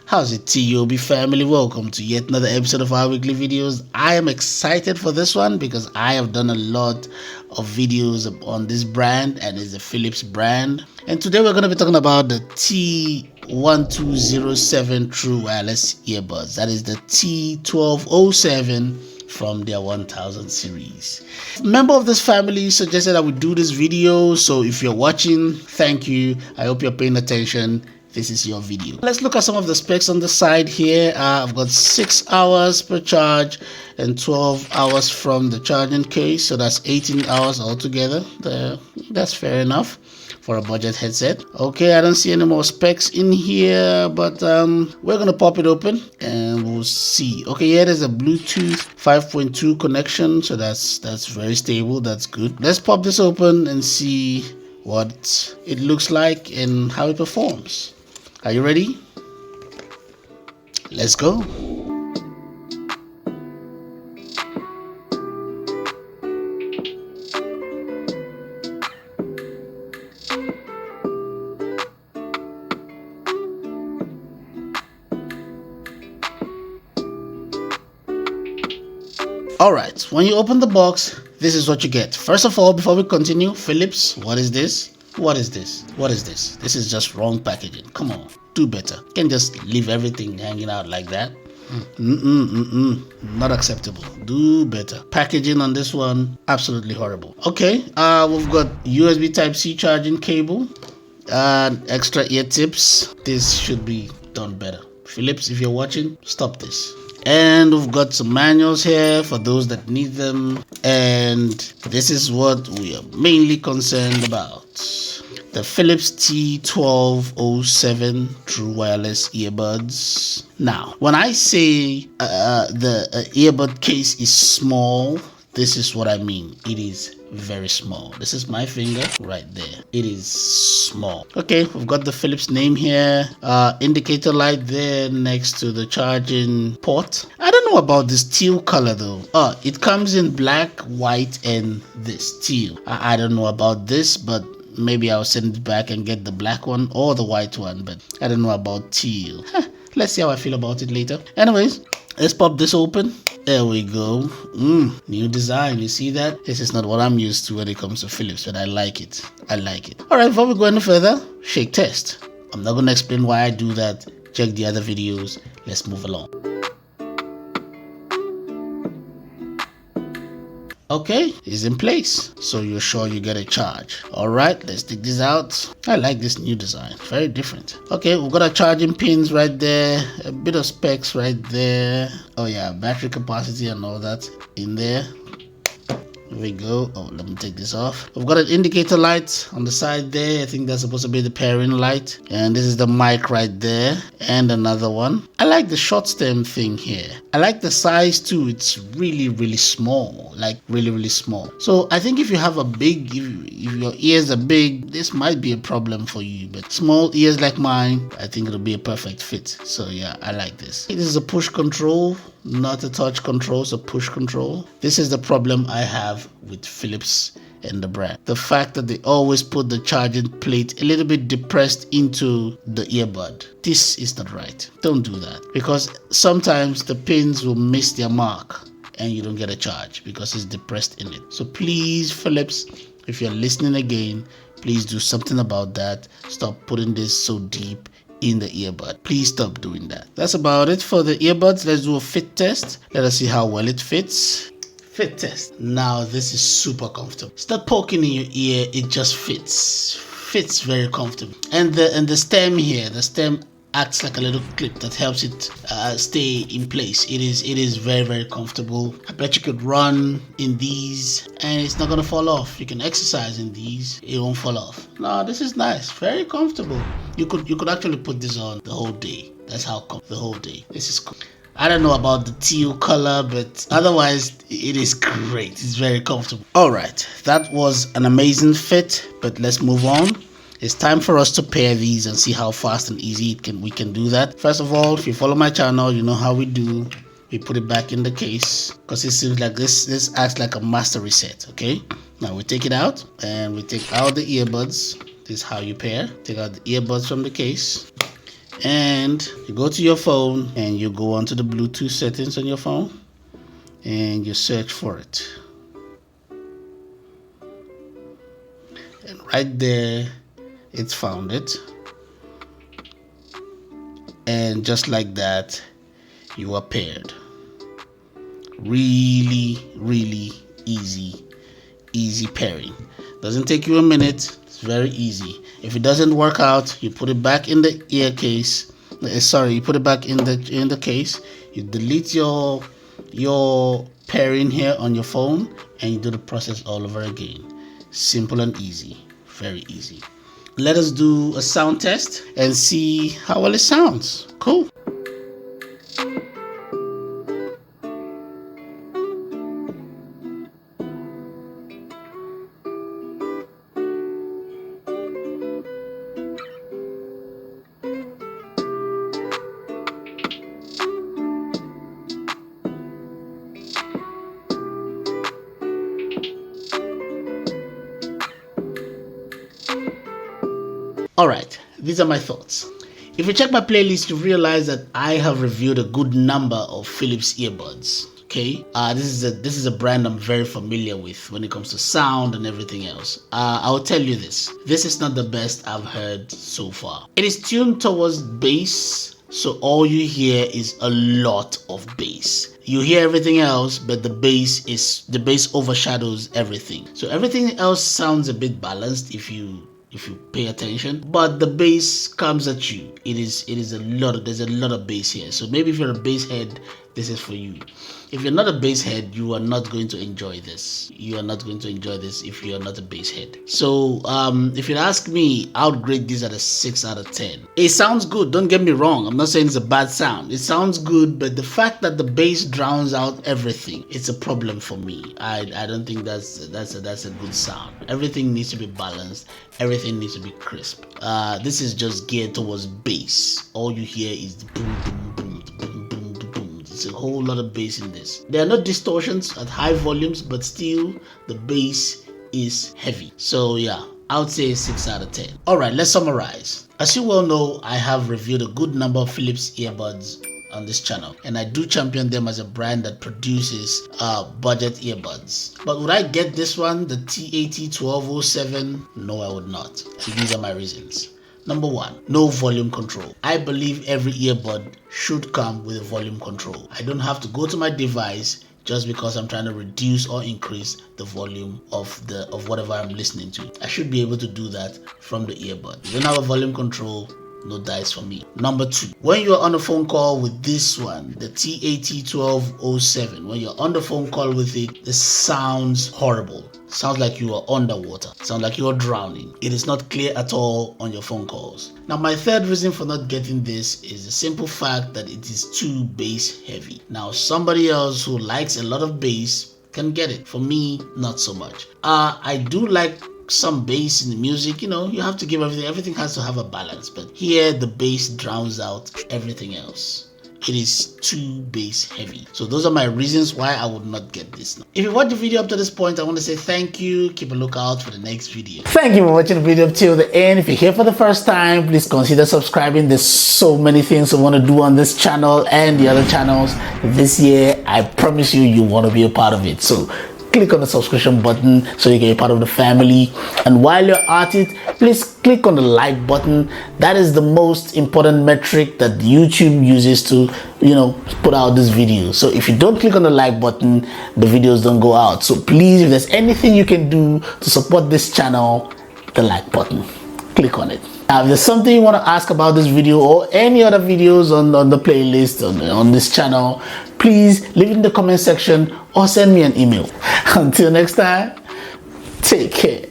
How's it TOB family? Welcome to yet another episode of our weekly videos. I am excited for this one because I have done a lot of videos on this brand, and it's a Philips brand. And today we're going to be talking about the TRUE True Wireless Earbuds. That is the T1207 from their 1000 series. A member of this family suggested that we do this video, so if you're watching, thank you. I hope you're paying attention. This is your video. Let's look at some of the specs on the side here. I've got 6 hours per charge and 12 hours from the charging case, so that's 18 hours altogether. That's fair enough for a budget headset. Okay, I don't see any more specs in here, but we're gonna pop it open and we'll see. Okay, yeah, there's a Bluetooth 5.2 connection, so that's very stable. That's good. Let's pop this open and see what it looks like and how it performs. Are you ready? Let's go. Alright, when you open the box, this is what you get. First of all, before we continue, Philips, what is this? What is this? What is this? This is just wrong packaging. Come on, do better. You can't just leave everything hanging out like that. Not acceptable. Do better. Packaging on this one, absolutely horrible. Okay, we've got USB Type-C charging cable and extra ear tips. This should be done better. Philips, if you're watching, stop this. And we've got some manuals here for those that need them. And this is what we are mainly concerned about. The Philips T1207 True Wireless Earbuds. Now, when I say the earbud case is small, this is what I mean. It is very small. This is my finger right there. It is small. Okay, we've got the Philips name here. Indicator light there next to the charging port. I don't know about this teal color though. It comes in black, white, and this teal. I don't know about this, but maybe I'll send it back and get the black one or the white one, but I don't know about teal. Let's see how I feel about it later. Anyways, let's pop this open. There we go. New design. You see that? This is not what I'm used to when it comes to Philips, but I like it. I like it. All right, before we go any further, shake test. I'm not going to explain why I do that. Check the other videos. Let's move along. Okay, it's in place, so you're sure you get a charge. All right, let's take this out. I like this new design, very different. Okay, we've got our charging pins right there, a bit of specs right there. Oh yeah, battery capacity and all that in there. Here we go. Oh, let me take this off. We've got an indicator light on the side there. I think that's supposed to be the pairing light. And this is the mic right there. And another one. I like the short stem thing here. I like the size too. It's really, really small. Like really, really small. So I think if you have a big, if your ears are big, this might be a problem for you. But small ears like mine, I think it'll be a perfect fit. So yeah, I like this. This is a push control. Not a touch control, so push control. This is the problem I have with Philips and the brand. The fact that they always put the charging plate a little bit depressed into the earbud. This is not right. Don't do that, because sometimes the pins will miss their mark and you don't get a charge because it's depressed in it. So please, Philips, if you're listening again, please do something about that. Stop putting this so deep in the earbud. Please stop doing that. That's about it for the earbuds. Let's do a fit test. Let us see how well it fits. Fit test. Now this is super comfortable. It's not poking in your ear, it just fits very comfortable. And the stem here, the stem acts like a little clip that helps it stay in place. It is very, very comfortable. I bet you could run in these and it's not gonna fall off. You can exercise in these, it won't fall off. No, this is nice, very comfortable. You could actually put this on the whole day. That's how the whole day. This is cool. I don't know about the teal color, but otherwise it is great. It's very comfortable. All right, that was an amazing fit, but let's move on. It's time for us to pair these and see how fast and easy we can do that. First of all, if you follow my channel, you know how we do. We put it back in the case because it seems like this acts like a master reset. Okay, now we take it out and we take out the earbuds. This is how you pair. Take out the earbuds from the case And you go to your phone and you go onto the Bluetooth settings on your phone and you search for it. And right there, it's found it. And just like that, you are paired. Really, really easy pairing. Doesn't take you a minute. It's very easy. If it doesn't work out, you put it back in the ear case. You put it back in the case. You delete your pairing here on your phone, and you do the process all over again. Simple and easy. Very easy. Let us do a sound test and see how well it sounds. Cool. Alright, these are my thoughts. If you check my playlist, you realize that I have reviewed a good number of Philips earbuds. Okay, this is a brand I'm very familiar with when it comes to sound and everything else. I'll tell you this is not the best I've heard so far. It is tuned towards bass, so all you hear is a lot of bass. You hear everything else, but the bass overshadows everything. So everything else sounds a bit balanced if you pay attention, but the bass comes at you. There's a lot of bass here. So maybe if you're a bass head, this is for you. If you're not a bass head, you are not going to enjoy this. You are not going to enjoy this if you're not a bass head. So if you ask me, I would grade this at a 6 out of 10. It sounds good, don't get me wrong. I'm not saying it's a bad sound. It sounds good, but the fact that the bass drowns out everything, it's a problem for me. I don't think that's a good sound. Everything needs to be balanced. Everything needs to be crisp. This is just geared towards bass. All you hear is the boom, boom, boom, boom, boom, boom, boom. It's a whole lot of bass in this. There are no distortions at high volumes, but still the bass is heavy. So yeah, I would say 6 out of 10. Alright, let's summarize. As you well know, I have reviewed a good number of Philips earbuds on this channel, and I do champion them as a brand that produces budget earbuds. But would I get this one, the TRUE? No, I would not. And these are my reasons. Number 1, no volume control. I believe every earbud should come with a volume control. I don't have to go to my device just because I'm trying to reduce or increase the volume of whatever I'm listening to. I should be able to do that from the earbud. If you don't have a volume control, no dice for me. Number 2, when you're on a phone call with this one, the TRUE, when you're on the phone call with it, it sounds horrible. Sounds like you are underwater. Sounds like you are drowning. It is not clear at all on your phone calls. Now, my third reason for not getting this is the simple fact that it is too bass heavy. Now, somebody else who likes a lot of bass can get it. For me, not so much. I do like some bass in the music. You know, you have to give everything has to have a balance, but here the bass drowns out everything else. It is too bass heavy. So those are my reasons why I would not get this. If you watched the video up to this point, I want to say thank you. Keep a lookout for the next video. Thank you for watching the video up till the end. If you're here for the first time, please consider subscribing. There's so many things I want to do on this channel and the other channels this year. I promise you want to be a part of it. So click on the subscription button so you get a part of the family. And while you're at it, please click on the like button. That is the most important metric that YouTube uses to, put out this video. So if you don't click on the like button, the videos don't go out. So please, if there's anything you can do to support this channel, the like button, click on it. Now, if there's something you want to ask about this video or any other videos on the playlist on this channel, please leave it in the comment section or send me an email. Until next time, take care.